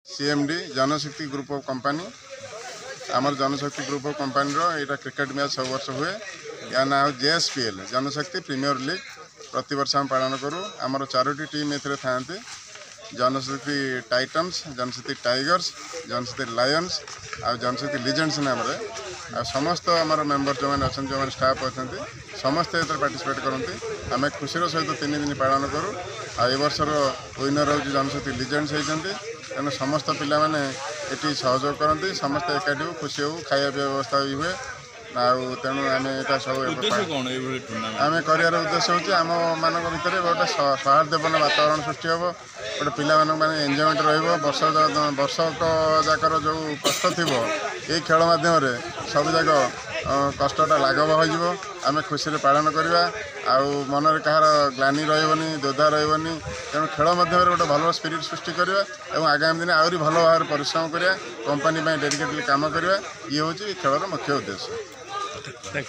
CMD Janshakti group of company आमर जनशक्ति group of company यहाँ cricket match सब वर्ष हुए या ना JSPL जनशक्ति प्रीमियर लीग प्रति वर्ष आम पालन करूँ। आमर 4टी टीम ए था जनशक्ति टाइटन्स, जनशक्ति टाइगर्स, जनशक्ति लायंस आ जनशक्ति लिजेंड्स नाम समस्त आमर मेंबर जो मैंने अच्छा जो स्टाफ अच्छा समस्ते पार्टिसिपेट करती आम खुशी सहित 3 दिन पालन करूँ। आ वर्षर विनर हूँ जनशक्ति लिजेंड्स होती तेणु समस्त पिला माने ये सहयोग करती समस्त एकाठी हो खुशी हो खाया पीवा व्यवस्था भी हुए तेणु आम यहाँ सब आम कर उद्देश्य हूँ आम मान भर गोटे सौहार्दपूर्ण वातावरण सृष्टि हम गोटे पिला माने एंजॉयमेंट वर्षक जाकर जो कष्ट थी ये खेल मध्यम सब जाक कष्टा लाघव हो आम खुशी पालन करवा मन कहार ग्लानि रही दोधा रही तेणु खेल मध्यम गोटे भल स्पिरिट सृष्टि करवा और आगामी दिन आहरी भल भाव परिश्रम करवा कंपनी डेडिकेटली काम करवा ये हूँ खेलर मुख्य उद्देश्य।